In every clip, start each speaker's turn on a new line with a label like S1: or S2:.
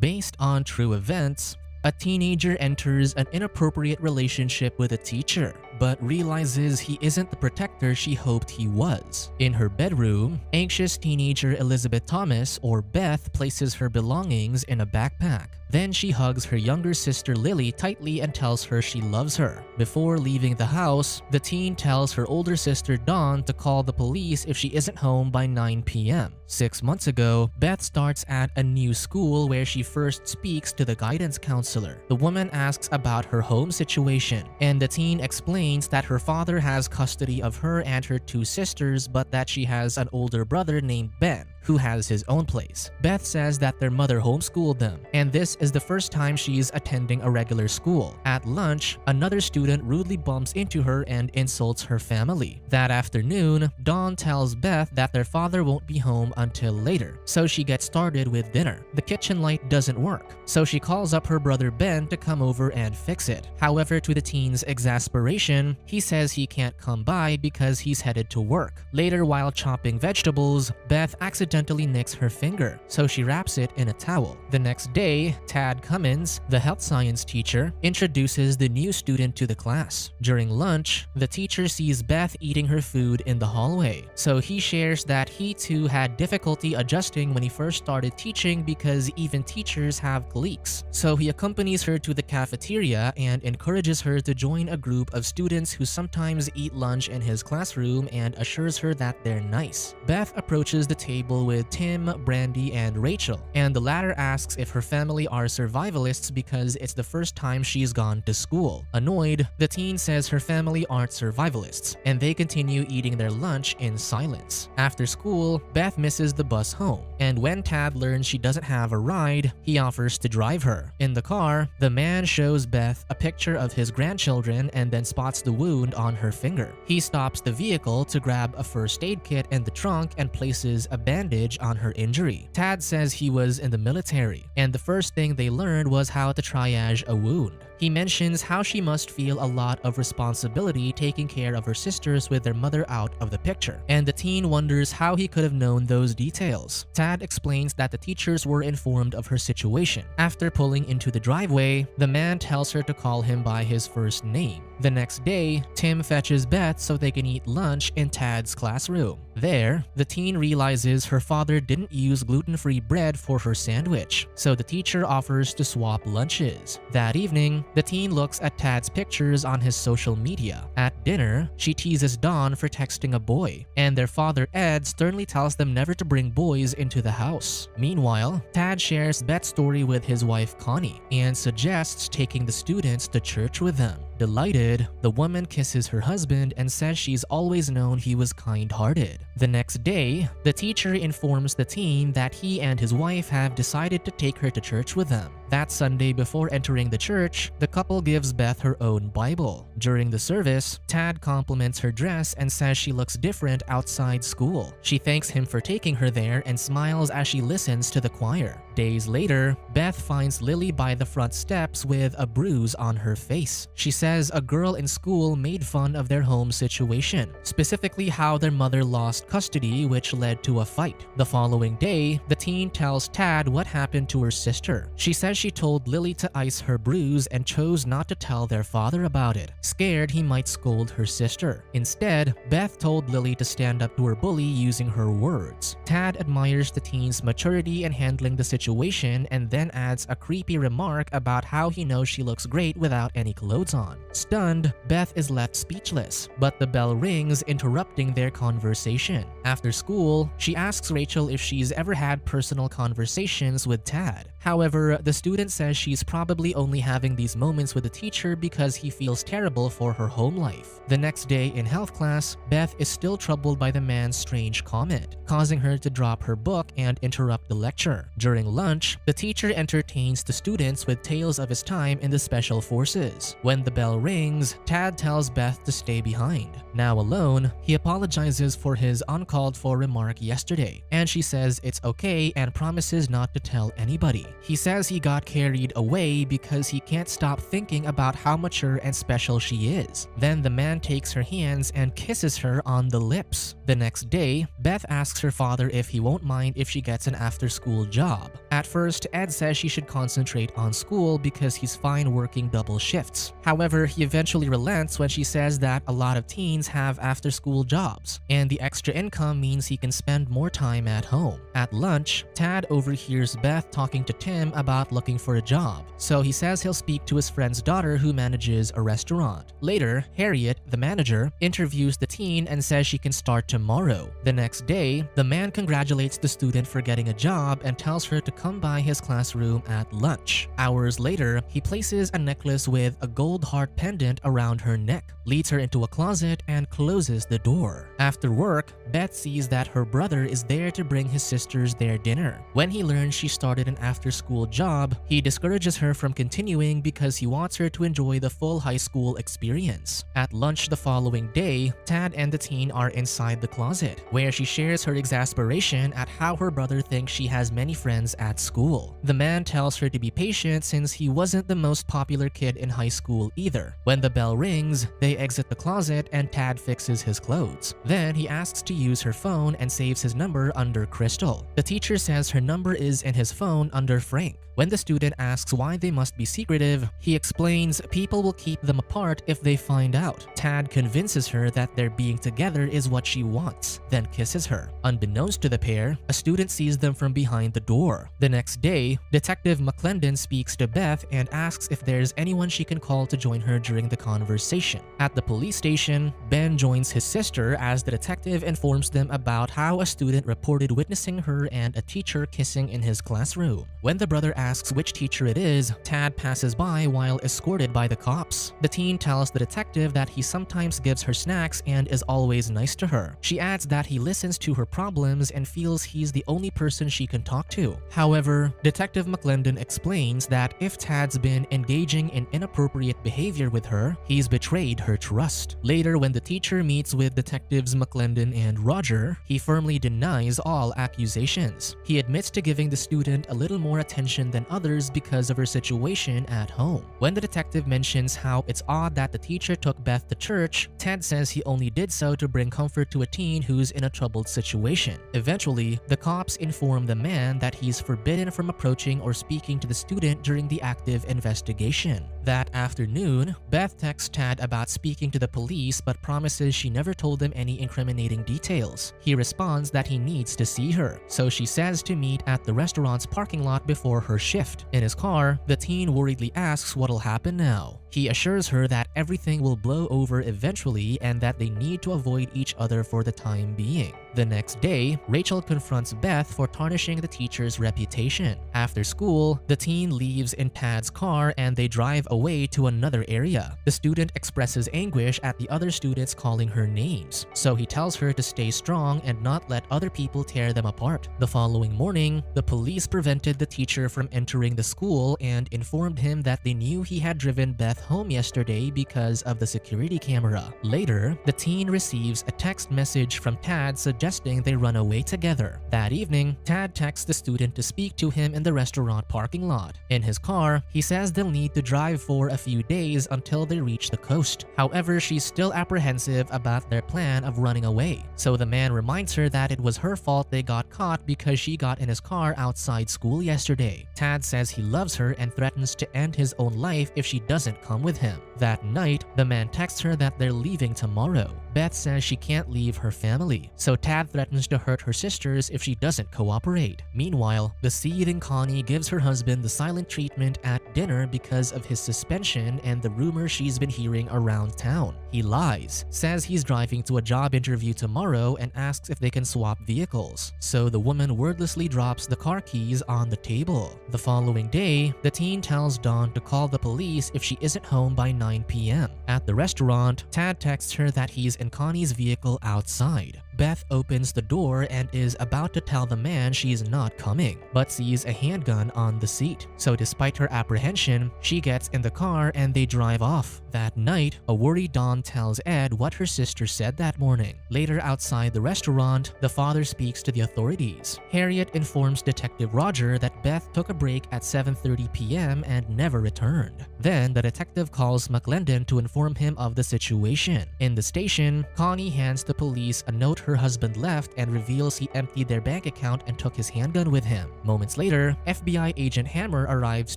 S1: Based on true events, a teenager enters an inappropriate relationship with a teacher, but realizes he isn't the protector she hoped he was. In her bedroom, anxious teenager Elizabeth Thomas, or Beth, places her belongings in a backpack. Then she hugs her younger sister Lily tightly and tells her she loves her. Before leaving the house, the teen tells her older sister Dawn to call the police if she isn't home by 9 p.m. 6 months ago, Beth starts at a new school where she first speaks to the guidance counselor. The woman asks about her home situation, and the teen explains that her father has custody of her and her two sisters, but that she has an older brother named Ben, who has his own place. Beth says that their mother homeschooled them, and this is the first time she's attending a regular school. At lunch, another student rudely bumps into her and insults her family. That afternoon, Dawn tells Beth that their father won't be home until later, so she gets started with dinner. The kitchen light doesn't work, so she calls up her brother Ben to come over and fix it. However, to the teen's exasperation, he says he can't come by because he's headed to work. Later, while chopping vegetables, Beth accidentally nicks her finger, so she wraps it in a towel. The next day, Tad Cummins, the health science teacher, introduces the new student to the class. During lunch, the teacher sees Beth eating her food in the hallway, so he shares that he too had difficulty adjusting when he first started teaching because even teachers have colleagues. So he accompanies her to the cafeteria and encourages her to join a group of students who sometimes eat lunch in his classroom and assures her that they're nice. Beth approaches the table with Tim, Brandy, and Rachel, and the latter asks if her family are survivalists because it's the first time she's gone to school. Annoyed, the teen says her family aren't survivalists, and they continue eating their lunch in silence. After school, Beth misses the bus home, and when Tad learns she doesn't have a ride, he offers to drive her. In the car, the man shows Beth a picture of his grandchildren and then spots the wound on her finger. He stops the vehicle to grab a first aid kit in the trunk and places a bandage on her injury. Tad says he was in the military, and the first thing they learned was how to triage a wound. He mentions how she must feel a lot of responsibility taking care of her sisters with their mother out of the picture, and the teen wonders how he could have known those details. Tad explains that the teachers were informed of her situation. After pulling into the driveway, the man tells her to call him by his first name. The next day, Tim fetches Beth so they can eat lunch in Tad's classroom. There, the teen realizes her father didn't use gluten-free bread for her sandwich, so the teacher offers to swap lunches. That evening, the teen looks at Tad's pictures on his social media. At dinner, she teases Dawn for texting a boy, and their father Ed sternly tells them never to bring boys into the house. Meanwhile, Tad shares Beth's story with his wife Connie and suggests taking the students to church with them. Delighted, the woman kisses her husband and says she's always known he was kind-hearted. The next day, the teacher informs the teen that he and his wife have decided to take her to church with them. That Sunday before entering the church, the couple gives Beth her own Bible. During the service, Tad compliments her dress and says she looks different outside school. She thanks him for taking her there and smiles as she listens to the choir. Days later, Beth finds Lily by the front steps with a bruise on her face. She says a girl in school made fun of their home situation, specifically how their mother lost custody, which led to a fight. The following day, the teen tells Tad what happened to her sister. She says she told Lily to ice her bruise and chose not to tell their father about it, scared he might scold her sister. Instead, Beth told Lily to stand up to her bully using her words. Tad admires the teen's maturity in handling the situation and then adds a creepy remark about how he knows she looks great without any clothes on. Stunned, Beth is left speechless, but the bell rings, interrupting their conversation. After school, she asks Rachel if she's ever had personal conversations with Tad. However, the student says she's probably only having these moments with the teacher because he feels terrible for her home life. The next day in health class, Beth is still troubled by the man's strange comment, causing her to drop her book and interrupt the lecture. During lunch, the teacher entertains the students with tales of his time in the Special Forces. When the bell rings, Tad tells Beth to stay behind. Now alone, he apologizes for his uncalled-for remark yesterday, and she says it's okay and promises not to tell anybody. He says he got got carried away because he can't stop thinking about how mature and special she is. Then the man takes her hands and kisses her on the lips. The next day, Beth asks her father if he won't mind if she gets an after-school job. At first, Ed says she should concentrate on school because he's fine working double shifts. However, he eventually relents when she says that a lot of teens have after-school jobs, and the extra income means he can spend more time at home. At lunch, Tad overhears Beth talking to Tim about looking for a job, so he says he'll speak to his friend's daughter who manages a restaurant. Later, Harriet, the manager, interviews the teen and says she can start tomorrow. The next day, the man congratulates the student for getting a job and tells her to come by his classroom at lunch. Hours later, he places a necklace with a gold heart pendant around her neck, leads her into a closet, and closes the door. After work, Beth sees that her brother is there to bring his sisters their dinner. When he learns she started an after-school job, he discourages her from continuing because he wants her to enjoy the full high school experience. At lunch the following day, Tad and the teen are inside the closet, where she shares her exasperation at how her brother thinks she has many friends at school. The man tells her to be patient since he wasn't the most popular kid in high school either. When the bell rings, they exit the closet and Tad fixes his clothes. Then he asks to use her phone and saves his number under Crystal. The teacher says her number is in his phone under Frank. When the student asks why they must be secretive, he explains people will keep them apart if they find out. Tad convinces her that their being together is what she wants, then kisses her. Unbeknownst to the pair, a student sees them from behind the door. The next day, Detective McClendon speaks to Beth and asks if there's anyone she can call to join her during the conversation. At the police station, Ben joins his sister as the detective informs them about how a student reported witnessing her and a teacher kissing in his classroom. When the brother asks which teacher it is, Tad passes by while escorted by the cops. The teen tells the detective that he sometimes gives her snacks and is always nice to her. She adds that he listens to her problems and feels he's the only person she can talk to. However, Detective McClendon explains that if Tad's been engaging in inappropriate behavior with her, he's betrayed her trust. Later, when the teacher meets with Detectives McClendon and Roger, he firmly denies all accusations. He admits to giving the student a little more attention than others because of her situation at home. When the detective mentions how it's odd that the teacher took Beth to church, Ted says he only did so to bring comfort to a teen who's in a troubled situation. Eventually, the cops inform the man that he's forbidden from approaching or speaking to the student during the active investigation. That afternoon, Beth texts Tad about speaking to the police but promises she never told them any incriminating details. He responds that he needs to see her, so she says to meet at the restaurant's parking lot before her shift. In his car, the teen worriedly asks what'll happen now. He assures her that everything will blow over eventually and that they need to avoid each other for the time being. The next day, Rachel confronts Beth for tarnishing the teacher's reputation. After school, the teen leaves in Tad's car and they drive away to another area. The student expresses anguish at the other students calling her names, so he tells her to stay strong and not let other people tear them apart. The following morning, the police prevented the teacher from entering the school and informed him that they knew he had driven Beth home yesterday because of the security camera. Later, the teen receives a text message from Tad suggesting they run away together. That evening, Tad texts the student to speak to him in the restaurant parking lot. In his car, he says they'll need to drive for a few days until they reach the coast. However, she's still apprehensive about their plan of running away, so the man reminds her that it was her fault they got caught because she got in his car outside school yesterday. Tad says he loves her and threatens to end his own life if she doesn't come with him. That night, the man texts her that they're leaving tomorrow. Beth says she can't leave her family, so Tad threatens to hurt her sisters if she doesn't cooperate. Meanwhile, the seething Connie gives her husband the silent treatment at dinner because of his suspension and the rumors she's been hearing around town. He lies, says he's driving to a job interview tomorrow and asks if they can swap vehicles, so the woman wordlessly drops the car keys on the table. The following day, the teen tells Dawn to call the police if she isn't home by 9 p.m. At the restaurant, Tad texts her that he's in Connie's vehicle outside. Beth opens the door and is about to tell the man she's not coming, but sees a handgun on the seat. So despite her apprehension, apprehension, she gets in the car and they drive off. That night, a worried Dawn tells Ed what her sister said that morning. Later, outside the restaurant, the father speaks to the authorities. Harriet informs Detective Roger that Beth took a break at 7:30 p.m. and never returned. Then, the detective calls McClendon to inform him of the situation. In the station, Connie hands the police a note her husband left and reveals he emptied their bank account and took his handgun with him. Moments later, FBI agent Hammer arrives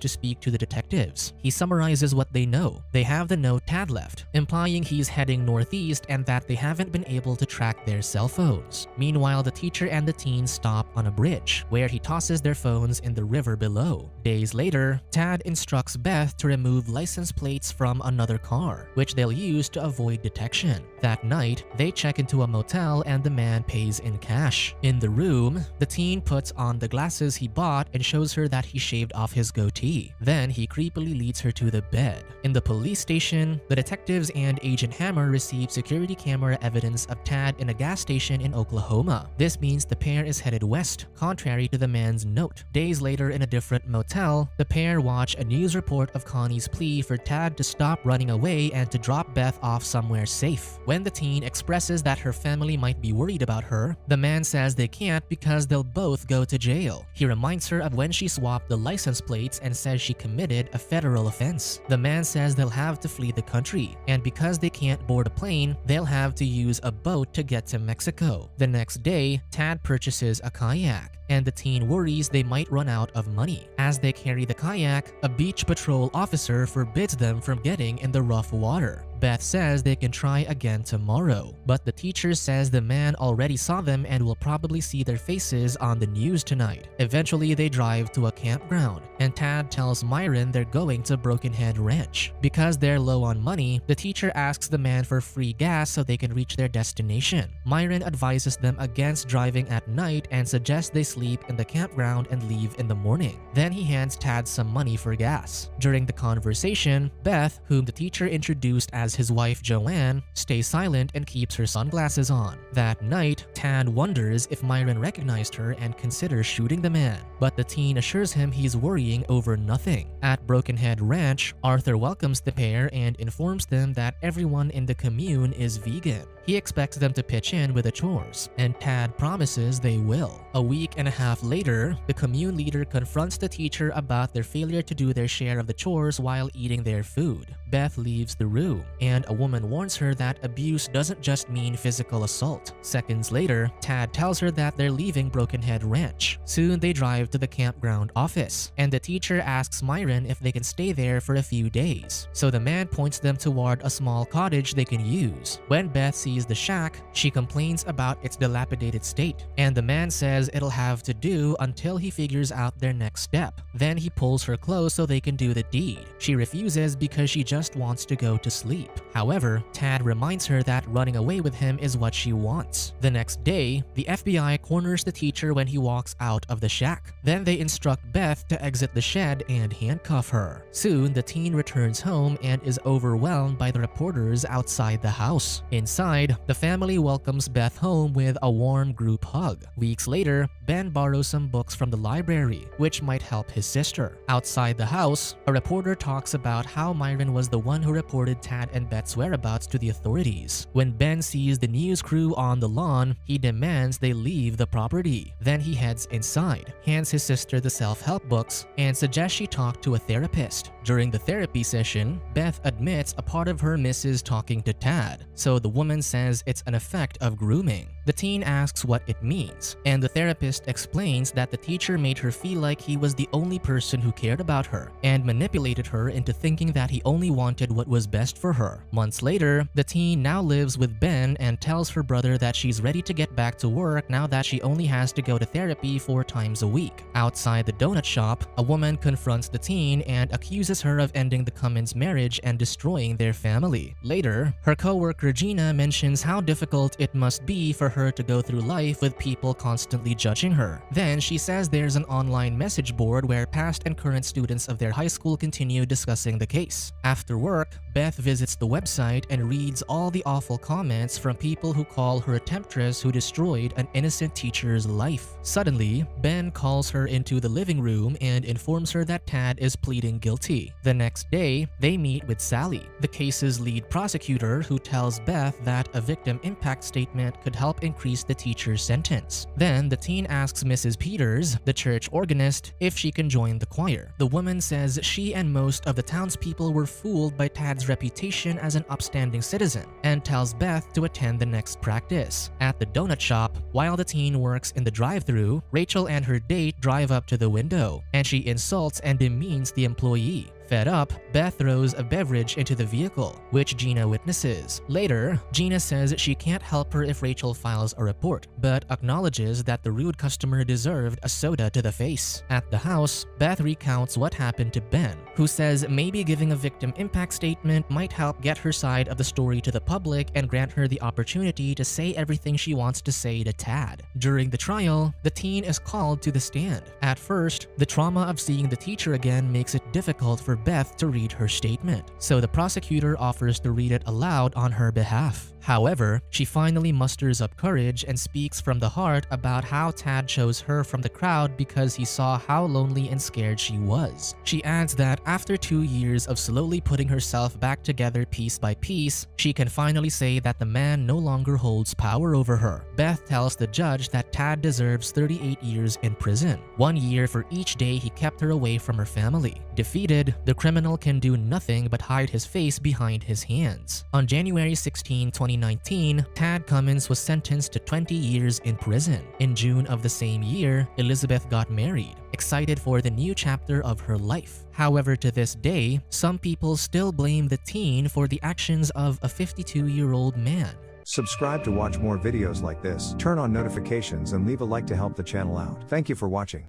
S1: to speak to the detectives. He summarizes what they know. They have the note Tad left, implying he's heading northeast and that they haven't been able to track their cell phones. Meanwhile, the teacher and the teens stop on a bridge, where he tosses their phones in the river below. Days later, Tad instructs Beth to remove license plates from another car, which they'll use to avoid detection. That night, they check into a motel and the man pays in cash. In the room, the teen puts on the glasses he bought and shows her that he shaved off his goatee. Then he creepily leads her to the bed. In the police station, the detectives and Agent Hammer receive security camera evidence of Tad in a gas station in Oklahoma. This means the pair is headed west, contrary to the man's note. Days later, in a different motel, the pair watch a news report of Connie's plea for Tad to stop running away and to drop Beth off somewhere safe. When the teen expresses that her family might be worried about her, the man says they can't because they'll both go to jail. He reminds her of when she swapped the license plates and says she committed a federal offense. The man says they'll have to flee the country, and because they can't board a plane, they'll have to use a boat to get to Mexico. The next day, Tad purchases a kayak, and the teen worries they might run out of money. As they carry the kayak, a beach patrol officer forbids them from getting in the rough water. Beth says they can try again tomorrow, but the teacher says the man already saw them and will probably see their faces on the news tonight. Eventually, they drive to a campground, and Tad tells Myron they're going to Broken Head Ranch. Because they're low on money, the teacher asks the man for free gas so they can reach their destination. Myron advises them against driving at night and suggests they sleep in the campground and leave in the morning. Then he hands Tad some money for gas. During the conversation, Beth, whom the teacher introduced as his wife Joanne, stays silent and keeps her sunglasses on. That night, Tad wonders if Myron recognized her and considers shooting the man, but the teen assures him he's worrying over nothing. At Broken Head Ranch, Arthur welcomes the pair and informs them that everyone in the commune is vegan. He expects them to pitch in with the chores, and Tad promises they will. A week and a half later, the commune leader confronts the teacher about their failure to do their share of the chores while eating their food. Beth leaves the room, and a woman warns her that abuse doesn't just mean physical assault. Seconds later, Tad tells her that they're leaving Broken Head Ranch. Soon they drive to the campground office, and the teacher asks Myron if they can stay there for a few days. So the man points them toward a small cottage they can use. When Beth sees the shack, she complains about its dilapidated state, and the man says it'll have to do until he figures out their next step. Then he pulls her close so they can do the deed. She refuses because she just wants to go to sleep. However, Tad reminds her that running away with him is what she wants. The next day, the FBI corners the teacher when he walks out of the shack. Then they instruct Beth to exit the shed and handcuff her. Soon, the teen returns home and is overwhelmed by the reporters outside the house. Inside, the family welcomes Beth home with a warm group hug. Weeks later, Ben borrows some books from the library, which might help his sister. Outside the house, a reporter talks about how Myron was the one who reported Tad and Beth's whereabouts to the authorities. When Ben sees the news crew on the lawn, he demands they leave the property. Then he heads inside, hands his sister the self-help books, and suggests she talk to a therapist. During the therapy session, Beth admits a part of her misses talking to Tad, so the woman says it's an effect of grooming. The teen asks what it means, and the therapist explains that the teacher made her feel like he was the only person who cared about her, and manipulated her into thinking that he only wanted what was best for her. Months later, the teen now lives with Ben and tells her brother that she's ready to get back to work now that she only has to go to therapy 4 times a week. Outside the donut shop, a woman confronts the teen and accuses her of ending the Cummins marriage and destroying their family. Later, her co-worker Gina mentions how difficult it must be for her to go through life with people constantly judging her. Then she says there's an online message board where past and current students of their high school continue discussing the case. After work, Beth visits the website and reads all the awful comments from people who call her a temptress who destroyed an innocent teacher's life. Suddenly, Ben calls her into the living room and informs her that Tad is pleading guilty. The next day, they meet with Sally, the case's lead prosecutor, who tells Beth that a victim impact statement could help increase the teacher's sentence. Then the teen asks Mrs. Peters, the church organist, if she can join the choir. The woman says she and most of the townspeople were fooled by Tad's reputation as an upstanding citizen, and tells Beth to attend the next practice. At the donut shop, while the teen works in the drive-thru, Rachel and her date drive up to the window, and she insults and demeans the employee. Fed up, Beth throws a beverage into the vehicle, which Gina witnesses. Later, Gina says she can't help her if Rachel files a report, but acknowledges that the rude customer deserved a soda to the face. At the house, Beth recounts what happened to Ben, who says maybe giving a victim impact statement might help get her side of the story to the public and grant her the opportunity to say everything she wants to say to Tad. During the trial, the teen is called to the stand. At first, the trauma of seeing the teacher again makes it difficult for Beth to read her statement, so the prosecutor offers to read it aloud on her behalf. However, she finally musters up courage and speaks from the heart about how Tad chose her from the crowd because he saw how lonely and scared she was. She adds that after 2 years of slowly putting herself back together piece by piece, she can finally say that the man no longer holds power over her. Beth tells the judge that Tad deserves 38 years in prison, 1 year for each day he kept her away from her family. Defeated, the criminal can do nothing but hide his face behind his hands. On January 16, 2019, Tad Cummins was sentenced to 20 years in prison. In June of the same year, Elizabeth got married, excited for the new chapter of her life. However, to this day, some people still blame the teen for the actions of a 52-year-old man.
S2: Subscribe to watch more videos like this, turn on notifications and leave a like to help the channel out. Thank you for watching.